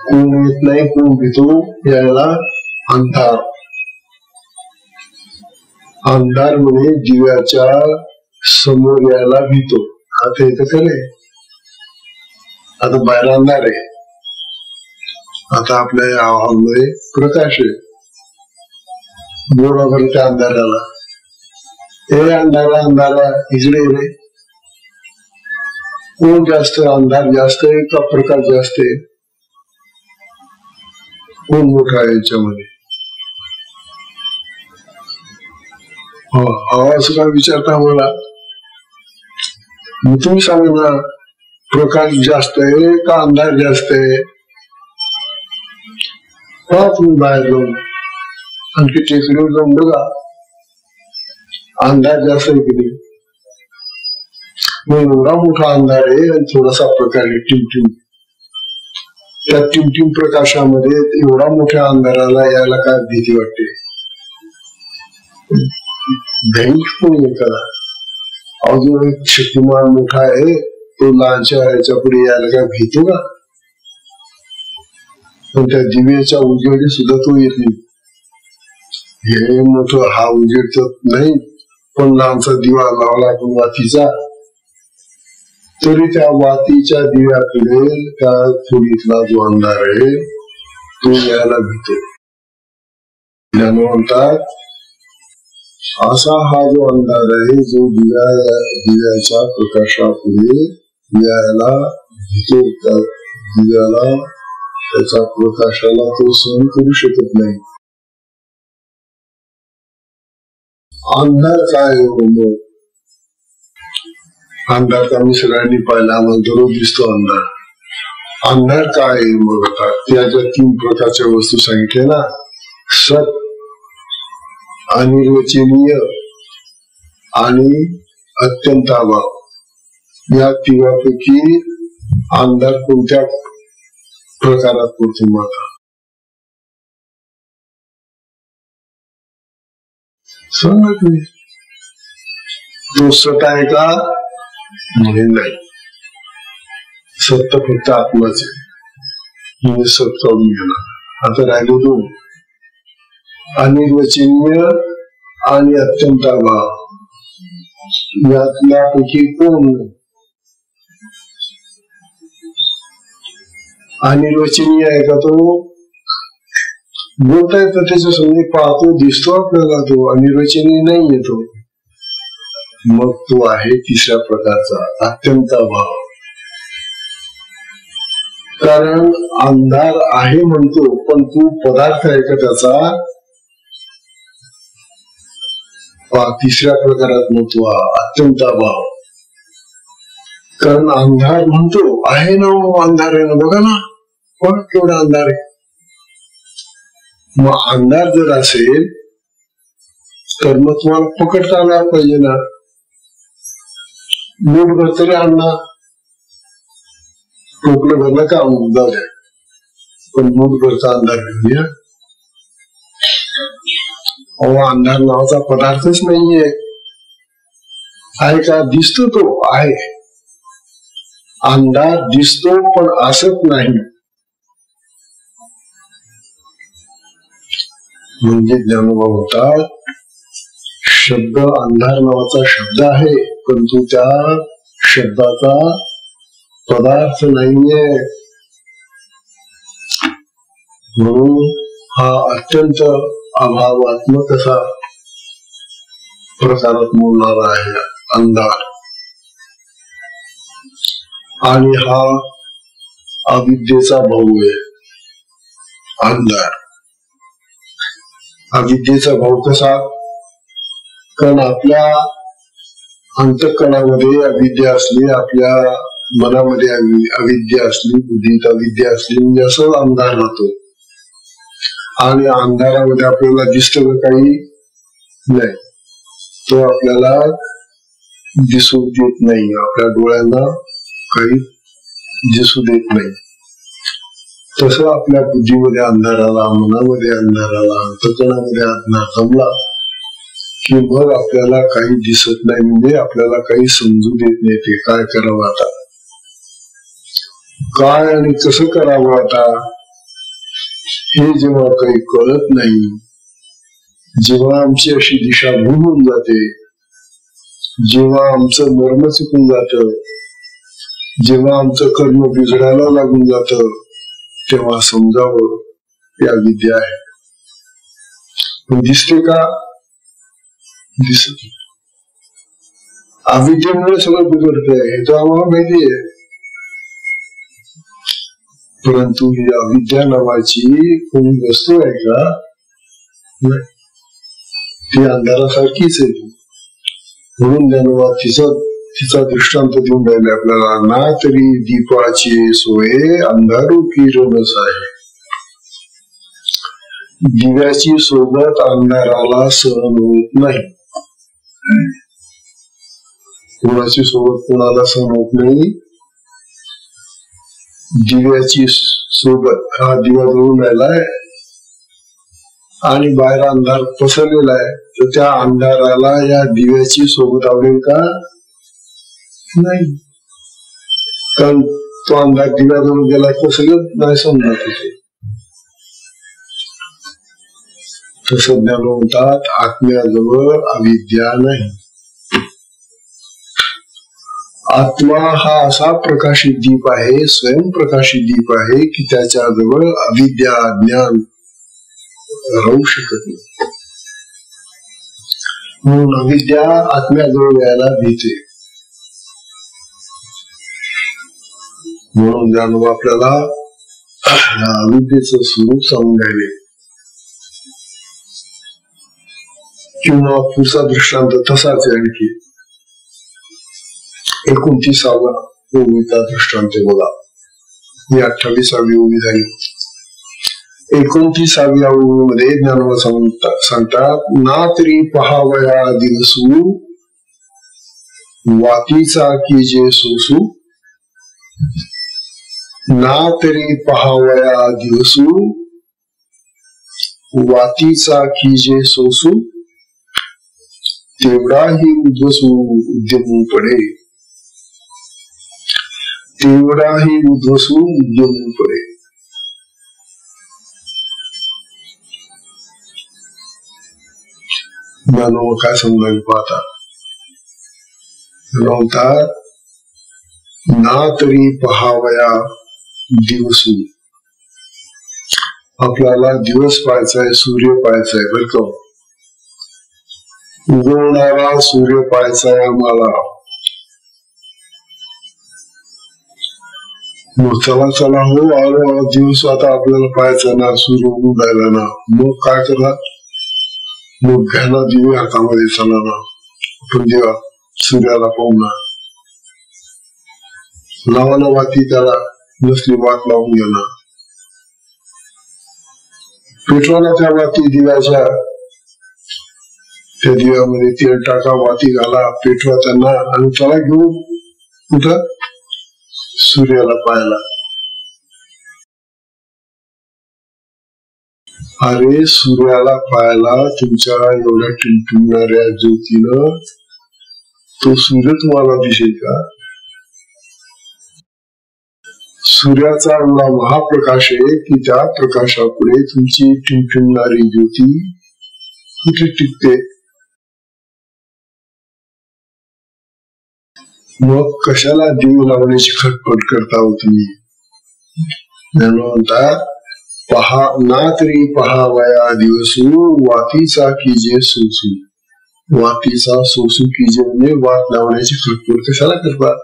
कोण येत नाही, कोण भीतो यायला अंधार. अंधार म्हणजे दिव्याच्या समोर यायला भीतो. आता इथं खरे, आता बाहेर अंधार आहे, आता आपल्या हॉलमध्ये प्रकाश आहे. बरोबर त्या अंधाराला, हे अंधारा अंधारा इकडे रे, कोण जास्त, अंधार जास्त आहे का प्रकाश जास्त आहे? कोण मोठा आहे याच्यामध्ये? असं का विचारता मला? तुम्ही सांगा ना, प्रकाश जास्त आहे का अंधार जास्त आहे? तुम्ही बाहेर जाऊन आणखी टेकडीवर जाऊन बघा, अंधार जास्त आहे की नाही? मग एवढा मोठा अंधार आहे आणि थोडासा प्रकाश आहे, टिमटिम. त्या टिमटिम प्रकाशामध्ये एवढा मोठ्या अंधाराला यायला काय भीती वाटते? भयंकर कोणी एखादा अजून एक शक्तिमान मोठा आहे, तो लहानच्या याच्या पुढे यायला काय भीतो का? पण त्या दिव्याच्या उजेडी सुद्धा तो येत नाही. हे मोठं हा उजेड तर नाही, पण लहानसा दिवा लावला पण वातीचा, तरी त्या वातीच्या दिव्याकडे त्या खोलीतला जो अंधार आहे तो यायला भीतो. म्हणतात असा हा जो अंधार आहे, जो दिव्याच्या प्रकाशापुढे यायला भीतो, त्या दिव्याला, त्याच्या प्रकाशाला तो सहन करू शकत नाही. अंधार काय हो? अंधार तर आम्ही सगळ्यांनी पाहिला, आम्हाला दररोज दिसतो अंधार. अंधार काय मग? आता त्याच्या 3 प्रकारच्या वस्तू सांगितल्या ना, सत, अनिर्वचनीय आणि अत्यंत अभाव. या तिघांपैकी अंधार कोणत्या प्रकारात पडतो? माता सांगा तुम्ही. तो सत आहे का? नाही, सत्य फक्त आत्माच आहे, म्हणजे सत काढून घेणार. आता राहिले 2, अनिर्वचनीय आणि अत्यंत अभाव. यातल्यापैकी कोण अनिर्वचनीय आहे का? तो बोलता येतं त्याच्यासमोर, पाहतो, दिसतो आपल्याला, तो अनिर्वचनीय नाही येतो. मग तो आहे 3ऱ्या प्रकारचा, अत्यंत अभाव. कारण अंधार आहे म्हणतो, पण तो पदार्थ आहे का त्याचा? 3ऱ्या प्रकारात म्हणतो अत्यंत अभाव. कारण अंधार म्हणतो आहे ना, अंधार आहे ना, बघा ना, पण केवढा अंधार आहे. मग अंधार जर असेल तर मग तुम्हाला पकडता आला पाहिजे ना. मूठभर तरी आणणार, टोपलं भरलं का जाऊ द्या, पण मूठभरचा अंधार घेऊया. अंधार नावाचा पदार्थच नाहीये. आहे का? दिसतो, तो आहे. अंधार दिसतो पण असत नाही. म्हणजे ज्ञानोबा म्हणतात, शब्द अंधार नावाचा शब्द आहे, परंतु त्या शब्दाचा पदार्थ नाहीये. म्हणून हा अत्यंत अभावात्मक असा प्रकारात मोडणारा आहे अंधार. आणि हा अविद्येचा भाऊ आहे अंधार. अविद्येचा भाऊ कसा? कारण आपल्या अंतःकरणामध्ये अविद्या असली, आपल्या मनामध्ये अविद्या असली, बुद्धीत अविद्या असली म्हणजे असं अंधार राहतो. आणि अंधारामध्ये आपल्याला दिसतं काही नाही, तो आपल्याला दिसू देत नाही, आपल्या डोळ्यांना काही दिसू देत नाही. तसं आपल्या बुद्धीमध्ये अंधार आला, मनामध्ये अंधार आला, अंतःकरणामध्ये अंधार जमला की मग आपल्याला काही दिसत नाही, म्हणजे आपल्याला काही समजू देत नाही. ते काय करावं आता, काय आणि कसं करावं आता, हे जेव्हा काही कळत नाही, जेव्हा आमची अशी दिशाभूल होऊन जाते, जेव्हा आमचं मर्म चुकून जातं, जेव्हा आमचं कर्म बिघडायला लागून जातं, तेव्हा समजावं या विद्या आहे. पण दिसते का? दिसत. अविद्येमुळे सगळं बिघडतंय हे तर आम्हाला माहिती आहे. परंतु ही अविद्या नावाची कोणी वस्तू आहे का? नाही, ती अंधारासारखीच आहे. म्हणून ज्ञानोबा तिचा दृष्टांत देऊन राहिले आपल्याला. ना तरी दीपाची सोय अंधारू किरणच आहे. दिव्याची सोबत अंधाराला सहन होत नाही. कोणाची सोबत कोणाला सहन होत नाही. दिव्याची सोबत, हा दिवा जळून राहिलाय आणि बाहेर अंधार पसरलेला आहे, तर त्या अंधाराला या दिव्याची सोबत आवडेल का? नाही. कारण तो अंधार दिव्याजवळ गेला पसरत नाही, समजत होते. तसं ज्ञान म्हणतात, आत्म्याजवळ अविद्या नाही. आत्मा हा असा प्रकाशित दीप आहे, स्वयंप्रकाशित दीप आहे की त्याच्याजवळ अविद्या ज्ञान राहू शकत नाही. म्हणून अविद्या आत्म्याजवळ यायला भीते. म्हणून ज्ञानोबा आपल्याला अविद्येचं स्वरूप सांगून राहिले. किंवा पुढचा दृष्टांत तसाच आहे आणखी 29वा ओवीचा दृष्टांत बघा. ही 28वी ओवी झाली. 29व्या ओवीमध्ये ज्ञानोबा सांगतात, ना तरी पहावया दिवसू वातीचा की जे सोसू. ना तरी पहावया दिवसू वातीचा की जे सोसू. तेवढाही उद्वसू उद्यमू पडे. तेवढाही उद्वसू उद्यमू पडे. ज्ञानोबा काय समजायला पाहता म्हणतात, ना तरी पहावया दिवसू. आपल्याला दिवस पाहायचाय, सूर्य पाहायचाय. बरं का, उगवणारा सूर्य पाहायचाय आम्हाला. मग चला चला हो आलो दिवस आता आपल्याला पाहायचा ना, सूर्य उगून राहिला ना. मग काय करा, मग घ्या ना दिवे हातामध्ये, चला ना आपण दिवा सूर्याला पाहू ना. लावा ना वाती, त्याला नसली वाट लावून घ्या ना. पेटवा ना त्या वाती दिव्याच्या, त्या दिव्यामध्ये तेल टाका, वाती घाला, पेटवा त्यांना आणि चला घेऊ कुठं, सूर्याला पाहायला. अरे सूर्याला पाहायला तुमच्या एवढ्या टिमटिमणाऱ्या ज्योतीनं तो सूर्य तुम्हाला दिसेल का? सूर्याचा एवढा महाप्रकाश आहे की त्या प्रकाशापुढे तुमची टिमटिमणारी ज्योती कुठे टिकते? मग कशाला दिवे लावण्याची खटपट करता हो तुम्ही? म्हणतात पहा ना तरी पहावया दिवसू वातीचा कीजे सोसू. वातीचा सोसू कीजे म्हणजे वात लावण्याची खटपट कशाला करतात?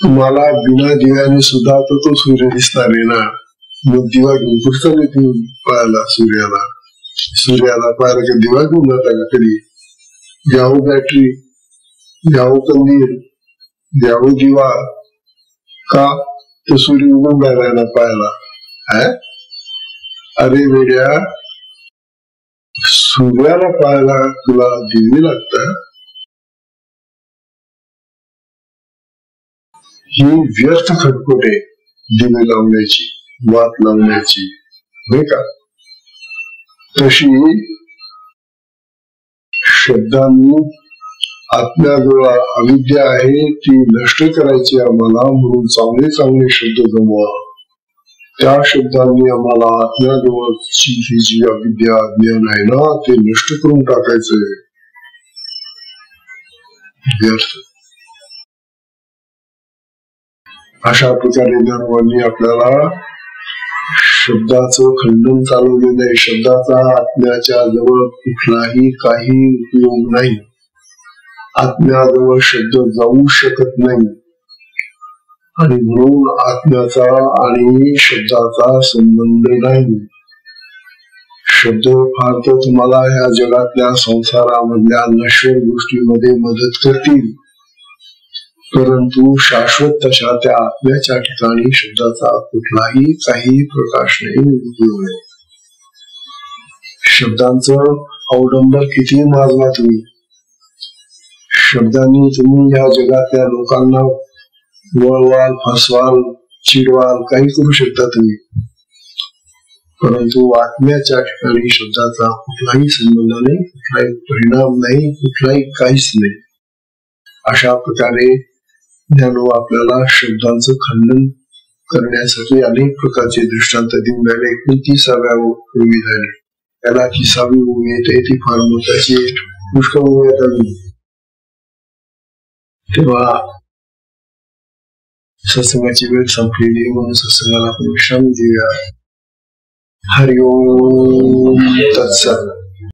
तुम्हाला बिना दिव्याने सुद्धा तो सूर्य दिसणार आहे ना. मग दिवा घेऊन कुठचा नाही तुम्ही पाहायला सूर्याला? सूर्याला पाहायला का दिवा घेऊन जाता का कधी? द्यावं बॅटरी, द्यावं कंदील, द्यावं दिवा, का तो सूर्य उगून राहिला पाहायला? अरे वेड्या, सूर्याला पाहायला तुला दिवे लागतात? ही व्यर्थ खटपट आहे दिवे लावण्याची, वात लावण्याची, नाही का? तशी शब्दांनी आत्म्याजवळ अविद्या आहे ती नष्ट करायची आम्हाला, म्हणून चांगले चांगले शब्द जमवा. त्या शब्दांनी आम्हाला आत्म्याजवळची ही जी अविद्या ज्ञान आहे ना ते नष्ट करून टाकायचंय. व्यर्थ. अशा प्रकारे ज्ञानवांनी आपल्याला शब्दाचं खंडन चालवलेलं आहे. शब्दाचा आत्म्याच्या जवळ कुठलाही काही उपयोग नाही. आत्म्याजवळ शब्द जाऊ शकत नाही आणि म्हणून आत्म्याचा आणि शब्दाचा संबंध नाही. शब्द फार तर तुम्हाला या जगातल्या संसारामधल्या नश्वर गोष्टीमध्ये मदत करतील, परंतु शाश्वत तशा त्या आत्म्याच्या ठिकाणी शब्दाचा कुठलाही काही प्रकाश नाही, उपयोग नाही. शब्दांचं अवडंबर किती माजवा तुम्ही, शब्दांनी तुम्ही या जगातल्या लोकांना वळवाल, फसवाल, चिडवाल, काही करू शकता तुम्ही, परंतु आत्म्याच्या ठिकाणी शब्दाचा कुठलाही संबंध नाही, कुठलाही परिणाम नाही, कुठलाही काहीच नाही. अशा प्रकारे ज्ञानो आपल्याला शब्दांचं खंडन करण्यासाठी अनेक प्रकारचे दृष्टांत देऊन राहिले. 29व्या ओवी झाली. त्याला 30वी ओवी येते, ती फार महत्वाची पुष्कळ ओवी येतात. तेव्हा सत्संगाची वेळ संपलेली, म्हणून सत्संगाला आपण विश्रांती देऊया. हरिओम तत्सत.